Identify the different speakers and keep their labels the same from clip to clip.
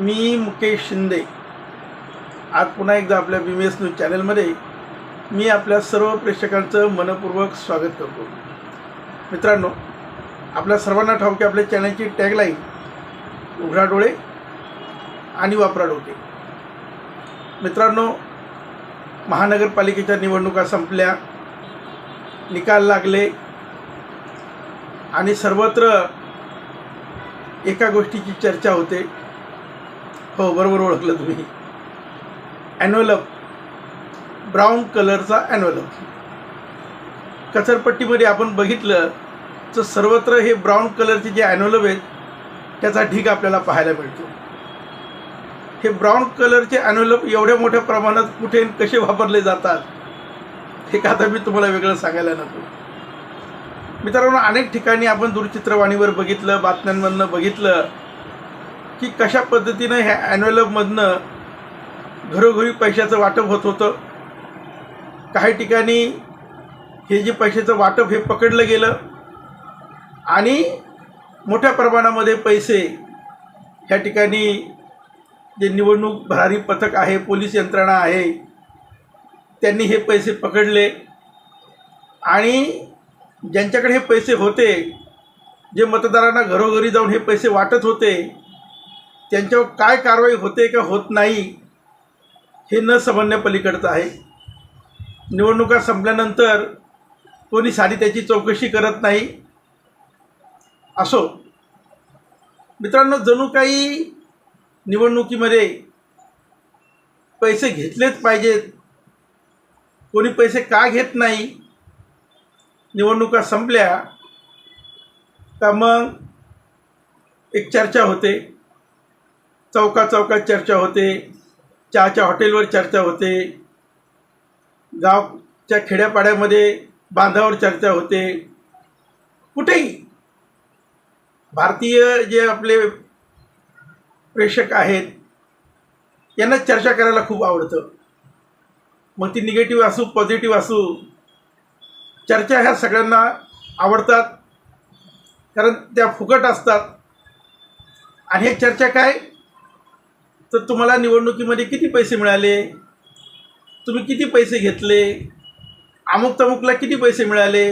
Speaker 1: मी मुकेश शिंदे आज पुन्हा एकदा आपल्या BMS न्यूज चॅनलमध्ये मी आपल्या सर्व प्रेक्षकांचं मनपूर्वक स्वागत करतो। मित्रांनो, आपल्या सर्वांना ठाऊक आहे आपल्या चॅनलची टॅगलाईन उघडा डोळे आणि वापरा डोके। मित्रांनो, महानगरपालिकेच्या निवडणुका संपल्या, निकाल लागले आणि सर्वत्र एका गोष्टीची चर्चा होते। हो, बरोबर ओळखलं तुम्ही, एन्व्हलप, ब्राऊन कलरचा एन्व्हलप। कचरपट्टीमध्ये आपण बघितलं तर सर्वत्र हे ब्राऊन कलरचे जे एन्व्हलप आहेत त्याचा ढीग आपल्याला पाहायला मिळतो। हे ब्राऊन कलरचे एन्व्हलप एवढ्या मोठ्या प्रमाणात कुठे कसे वापरले जातात हे का आता मी तुम्हाला वेगळं सांगायला नको। मित्रांनो, अनेक ठिकाणी आपण दूरचित्रवाणीवर बघितलं, बातम्यांमधनं बघितलं की कशा पद्धतीनं ह्या एन्व्हलपमधनं घरोघरी पैशाचं वाटप होत होतं। काही ठिकाणी हे जे पैशाचं वाटप हे पकडलं गेलं आणि मोठ्या प्रमाणामध्ये पैसे ह्या ठिकाणी जे निवडणूक भरारी पथक आहे, पोलीस यंत्रणा आहे, त्यांनी हे पैसे पकडले आणि ज्यांच्याकडे हे पैसे होते, जे मतदारांना घरोघरी जाऊन हे पैसे वाटत होते, त्यांच्यावर काय कारवाई होते का होत नाही हे न समजण्यापलीकडचं आहे। निवडणुका संपल्यानंतर कोणी साधी त्याची चौकशी करत नाही। असो मित्रांनो, जणू काही निवडणुकीमध्ये पैसे घेतलेच पाहिजेत, कोणी पैसे का घेत नाही। निवडणुका संपल्या का मग एक चर्चा होते, चौकात चर्चा होते, चहाच्या हॉटेलवर चर्चा होते, गावच्या खेड्यापाड्यामध्ये बांधावर चर्चा होते, कुठेही। भारतीय जे आपले प्रेक्षक आहेत यांना चर्चा करायला खूप आवडतं, मग ती निगेटिव्ह असू पॉझिटिव्ह असू, चर्चा ह्या सगळ्यांना आवडतात कारण त्या फुकट असतात। आणि हे चर्चा काय, तर तुम्हाला निवडणुकीमध्ये किती पैसे मिळाले, तुम्ही किती पैसे घेतले, अमुक तमुकला किती पैसे मिळाले,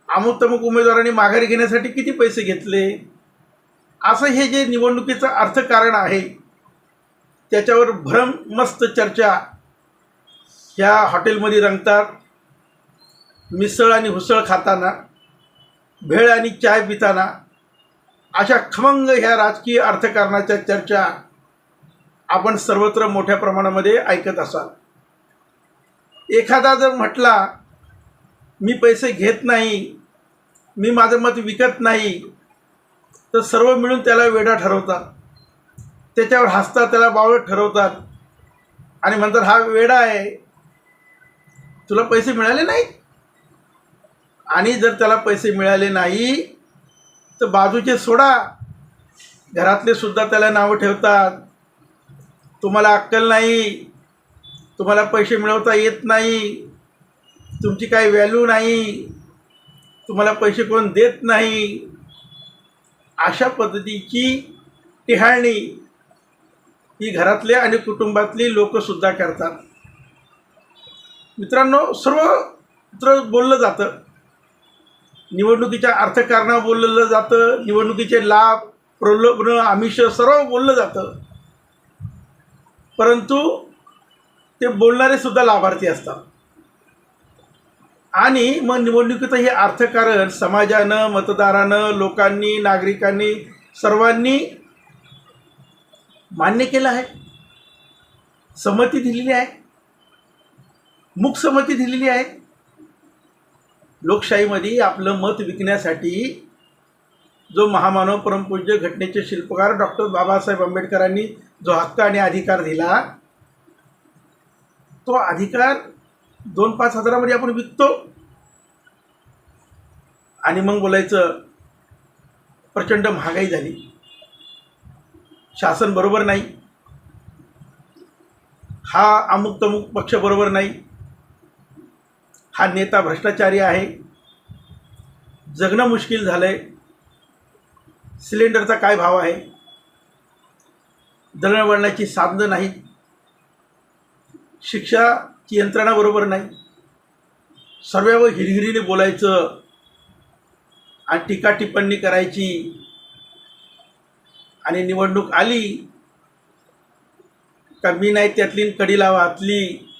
Speaker 1: अमुक तमुक उमेदवारांनी माघारी घेण्यासाठी किती पैसे घेतले, असं हे जे निवडणुकीचं अर्थकारण आहे त्याच्यावर भरमस्त चर्चा ह्या हॉटेलमध्ये रंगतात। मिसळ आणि हुसळ खाताना, भेळ आणि चाय पिताना, अशा खमंग ह्या राजकीय अर्थकारणाच्या चर्चा आपण सर्वत्र मोठ्या प्रमाणामध्ये ऐकत असाल। एखादा जर म्हटला मी पैसे घेत नाही, मी माझं मत विकत नाही, तर सर्व मिळून त्याला वेडा ठरवतात, त्याच्यावर हसतात, त्याला बावळट ठरवतात आणि म्हणतात हा वेडा आहे, तुला पैसे मिळाले नाहीत। आणि जर त्याला पैसे मिळाले नाही तर बाजूचे सोडा, घरातले सुद्धा त्याला नावं ठेवतात, तुम्हाला अक्कल नाही, तुम्हाला पैसे मिळवता येत नाही, तुमची काही व्हॅल्यू नाही, तुम्हाला पैसे कोण देत नाही, अशा पद्धतीची टिहाळणी ही घरातले आणि कुटुंबातली लोकसुद्धा करतात। मित्रांनो, सर्वत्र बोललं जातं, निवडणुकीच्या अर्थकारणावर बोललं जातं, निवडणुकीचे लाभ, प्रलोभन, आमिष सर्व बोललं जातं, परंतु ते बोलणारे सुद्धा लाभार्थी असतात। आणि मग निवडणुकीचं हे अर्थकारण समाजानं, मतदारानं, लोकांनी, नागरिकांनी सर्वांनी मान्य केलं आहे, संमती दिलेली आहे, मूक संमती दिलेली आहे। लोकशाहीमध्ये आपलं मत विकण्यासाठी जो महामानव परमपूज्य घटनेचे शिल्पकार डॉक्टर बाबासाहेब आंबेडकरांनी जो हक्क आणि अधिकार दिला, तो अधिकार 2-5 हजारामध्ये आपण विकतो आणि मग बोलायचं प्रचंड महागाई झाली, शासन बरोबर नाही, हा अमुक तमुक पक्ष बरोबर नाही, हा नेता भ्रष्टाचारी आहे, जगणं मुश्किल झालं आहे, सिलेंडरचा काय भाव आहे, दळणवळणाची साधनं नाहीत, शिक्षाची यंत्रणा बरोबर नाही, सर्व हिरहिरीने बोलायचं आणि टीका टिप्पणी करायची, आणि निवडणूक आली का मी नाही त्यातली कडी लावा आतली,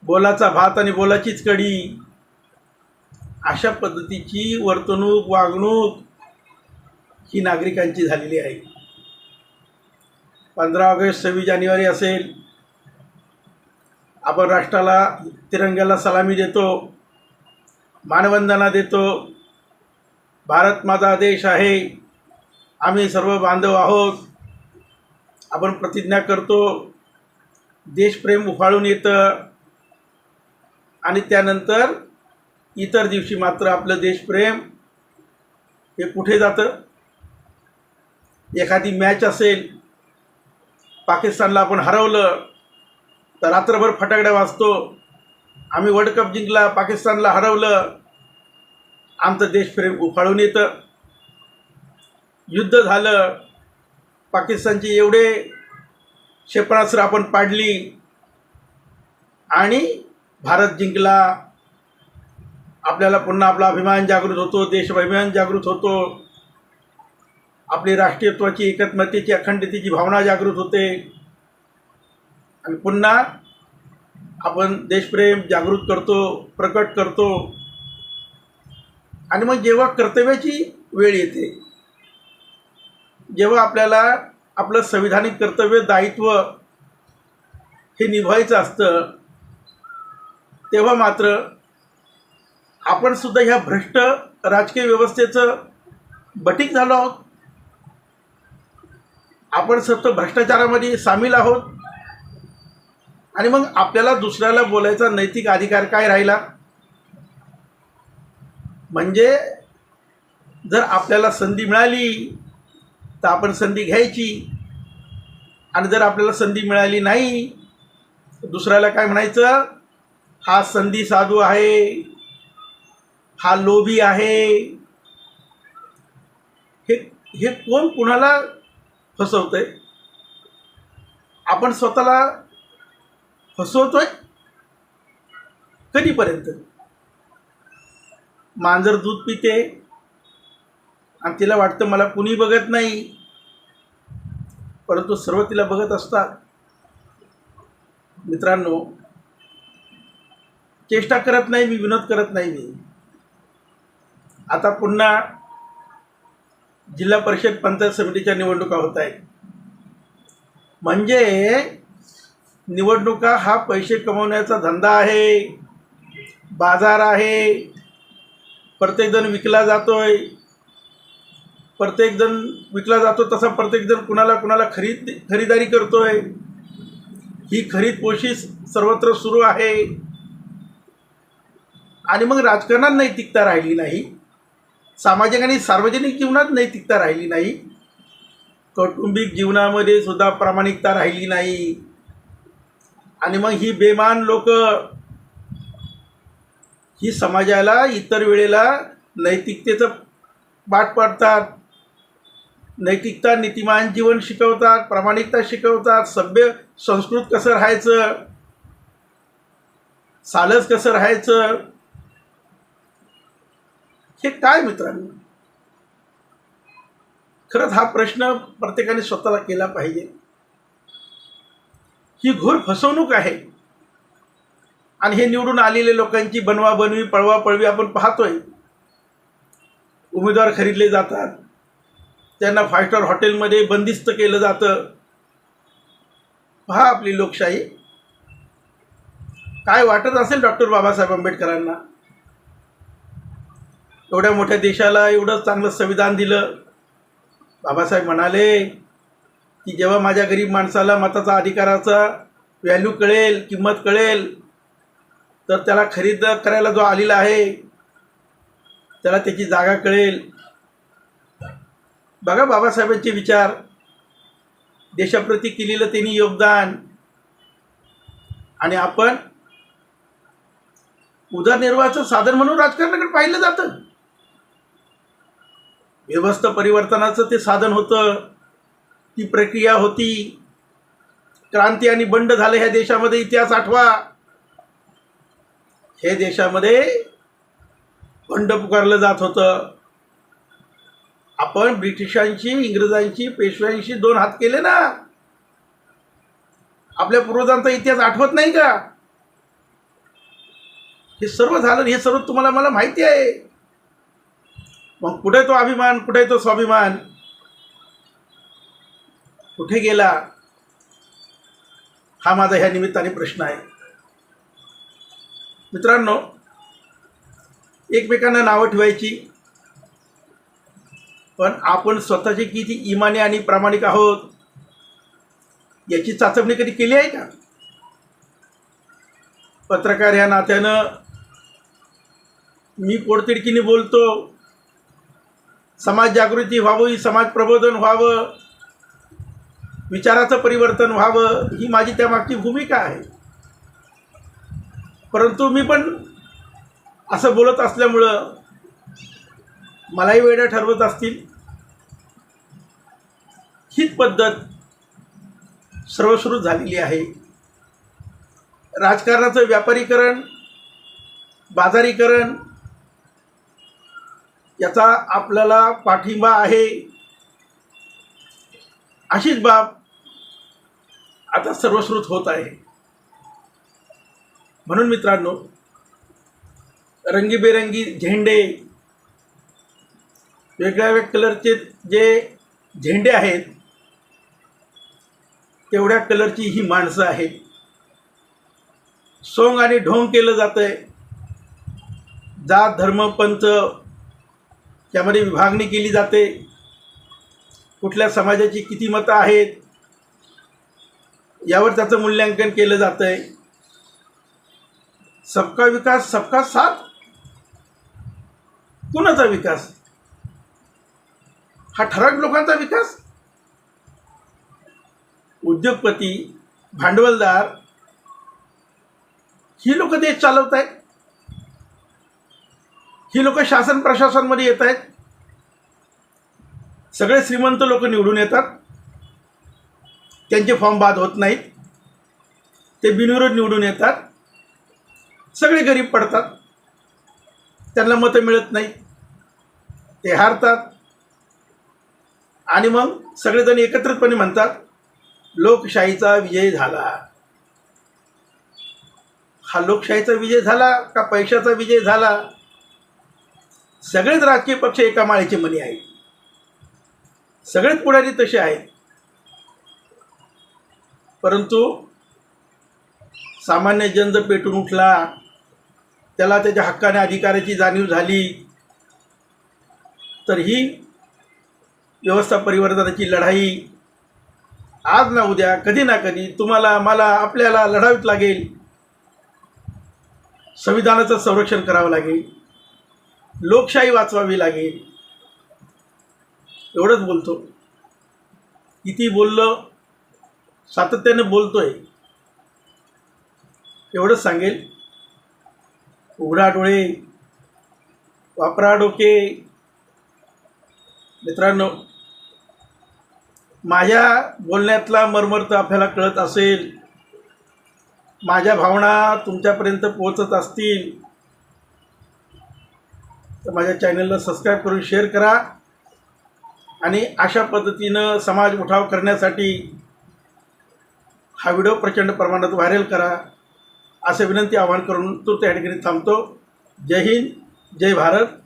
Speaker 1: बोलाचा भात आणि बोलाचीच कडी, अशा पद्धतीची वर्तणूक वागणूक ही नागरिकांची झालेली आहे. 15 ऑगस्ट 26 जानेवारी असेल, आपण राष्ट्राला तिरंग्याला सलामी देतो, मानवंदना देतो, भारत माझा देश आहे, आम्ही सर्व बांधव आहोत, आपण प्रतिज्ञा करतो, देशप्रेम उफाळून येतं, आणि त्यानंतर इतर दिवशी मात्र आपलं देशप्रेम हे कुठे जातं. एखादी मॅच असेल, पाकिस्तानला आपण हरवलं तर रात्रभर फटाकड्या वाजतो, आम्ही वर्ल्ड कप जिंकला, पाकिस्तानला हरवलं, आमचं देशप्रेम उफाळून येतं. युद्ध झालं, पाकिस्तानचे एवढे क्षेपणास्त्र आपण पाडली आणि भारत जिंकला, आपल्याला पुन्हा आपला अभिमान जागृत होतो, देशाभिमान जागृत होतो, आपली राष्ट्रीयत्वाची एकात्मतेची अखंडतेची भावना जागृत होते, आणि पुन्हा आपण देशप्रेम जागृत करतो, प्रकट करतो. आणि मग जेव्हा कर्तव्याची वेळ येते, जेव्हा आपल्याला आपलं संविधानिक कर्तव्य दायित्व हे निभावायचं असतं, तेव्हा मात्र आपण सुद्धा ह्या भ्रष्ट राजकीय व्यवस्थेचं बटीक झालो आहोत. आपण सतत भ्रष्टाचारामध्ये सामील आहोत, आणि मग आपल्याला दुसऱ्याला बोलायचा नैतिक अधिकार काय राहिला. म्हणजे जर आपल्याला संधी मिळाली तर आपण संधी घ्यायची, आणि जर आपल्याला संधी मिळाली नाही तर दुसऱ्याला काय म्हणायचं, हा संधी साधू आहे, हा लोभी आहे. हे कोण कुणाला फसवतंय? आपण स्वतःला फसवतोय कधीपर्यंत? मांजर दूध पिते आणि तिला वाटतं मला कुणी बघत नाही, परंतु सर्व तिला बघत असतात. मित्रांनो, चेष्टा करत नाही मी, विनोद करत नाही मी. आता पुन्हा जिल्हा परिषद पंचायत समितीच्या निवडणुका होत आहेत. म्हणजे निवडणुका हा पैसे कमवण्याचा धंदा आहे, बाजार आहे. प्रत्येकजण विकला जातोय, प्रत्येकजण विकला जातो तसा प्रत्येकजण कुणाला खरीदारी करतोय. ही खरीद पोशी सर्वत्र सुरू आहे. आणि मग राजकारणात नैतिकता राहिली नाही, सामाजिक आणि सार्वजनिक जीवनात नैतिकता राहिली नाही, कौटुंबिक जीवनामध्ये सुद्धा प्रामाणिकता राहिली नाही. आणि मग ही बेमान लोक ही समाजाला इतर वेळेला नैतिकतेचं पाठ पाडतात, नैतिकता नीतिमान जीवन शिकवतात, प्रामाणिकता शिकवतात, सभ्य संस्कृत कसं राहायचं, सालस कसं राहायचं. हे काय मित्रांनो? खरंच हा प्रश्न प्रत्येकाने स्वतःला केला पाहिजे. ही घोर फसवणूक आहे. आणि हे निवडून आलेल्या लोकांची बनवाबनवी पळवापळवी आपण पाहतोय. उमेदवार खरीदले जातात, त्यांना 5 स्टार हॉटेलमध्ये बंदिस्त केलं जातं. पहा आपली लोकशाही. काय वाटत असेल डॉक्टर बाबासाहेब आंबेडकरांना? एवढ्या मोठ्या देशाला एवढं चांगलं संविधान दिलं. बाबासाहेब म्हणाले की जेव्हा माझ्या गरीब माणसाला मताचा अधिकाराचा व्हॅल्यू कळेल, किंमत कळेल, तर त्याला खरीद करायला जो आलेला आहे त्याला त्याची जागा कळेल. बघा बाबासाहेबांचे विचार, देशाप्रती केलेलं त्यांनी योगदान. आणि आपण उदरनिर्वाहाचं साधन म्हणून राजकारणाकडे पाहिलं जातं. व्यवस्था परिवर्तनाचं ते साधन होतं. ती प्रक्रिया होती. क्रांती आणि बंड झाले ह्या देशामध्ये. इतिहास आठवा. हे देशामध्ये बंड पुकारलं जात होतं. आपण ब्रिटिशांशी, इंग्रजांशी, पेशव्यांशी 2 हात केले ना. आपल्या पूर्वजांचा इतिहास आठवत नाही का? हे सर्व झालं. हे सर्व तुम्हाला मला माहिती आहे. मग कुठे तो अभिमान, कुठे तो स्वाभिमान, कुठे गेला? हा माझा ह्या निमित्ताने प्रश्न आहे. मित्रांनो, एकमेकांना नावं ठेवायची, पण आपण स्वतःचे किती इमानी आणि प्रामाणिक आहोत याची चाचपणी कधी केली आहे का? पत्रकार ह्या नात्यानं मी पोटतिडकीने बोलतो. समाज जागृती व्हावी, समाज प्रबोधन व्हावं, विचाराचं परिवर्तन व्हावं, ही माझी त्यामागची भूमिका आहे. परंतु मी पण असं बोलत असल्यामुळं मलाही वेडं ठरवत असतील. हीच पद्धत सर्वश्रुत झालेली आहे. राजकारणाचं व्यापारीकरण, बाजारीकरण याचा आपल्याला पाठिंबा आहे. अशीच बाब आता सर्वश्रुत होत आहे. म्हणून मित्रांनो, रंगीबेरंगी झेंडे, वेगळ्या कलरचे जे झेंडे आहेत, तेवढ्या कलरची ही माणसं आहेत. सोंग आणि ढोंग केलं जातं आहे. जात, धर्म, पंथ यामध्ये विभागणी केली जाते. कुठल्या समाजाची किती मतं आहेत यावर त्याचं मूल्यांकन केलं जातं आहे. सबका विकास सबका साथ. कुणाचा विकास? हा ठराविक लोकांचा विकास. उद्योगपती, भांडवलदार ही लोक देश चालवत आहेत. ही लोक शासन प्रशासनमध्ये येत आहेत. सगळे श्रीमंत लोक निवडून येतात. त्यांचे फॉर्म बाद होत नाहीत. ते बिनविरोध निवडून येतात. सगळे गरीब पडतात. त्यांना मतं मिळत नाहीत. ते हारतात. आणि मग सगळेजण एकत्रितपणे म्हणतात लोकशाहीचा विजय झाला. हा लोकशाहीचा विजय झाला का पैशाचा विजय झाला? सगळेच राजकीय पक्ष एका माळेचे मणी आहेत. सगळेच पुढारी तसे आहेत. परंतु सामान्य जन जर पेटून उठला, त्याला त्याच्या हक्काने अधिकाराची जाणीव झाली, तर ही व्यवस्था परिवर्तनाची लढाई आज ना उद्या, कधी ना कधी तुम्हाला, मला, आपल्याला लढावीच लागेल. संविधानाचं संरक्षण करावं लागेल. लोकशाही वाचवावी लागेल. एवढंच बोलतो. किती बोललो, सातत्याने बोलतोय. एवढंच सांगेल, उघडा डोळे, वापरा डोके. मित्रांनो, माझ्या बोलण्यातला मर्मर्थ आपल्याला कळत असेल, माझ्या भावना तुमच्यापर्यंत पोहोचत असतील, तर माझ्या चॅनलला सबस्क्राईब करून शेअर करा. आणि अशा पद्धतीनं समाज उठाव करण्यासाठी हा व्हिडिओ प्रचंड प्रमाणात व्हायरल करा, असं विनंती आवाहन करून तो त्या ठिकाणी थांबतो. जय हिंद, जय भारत.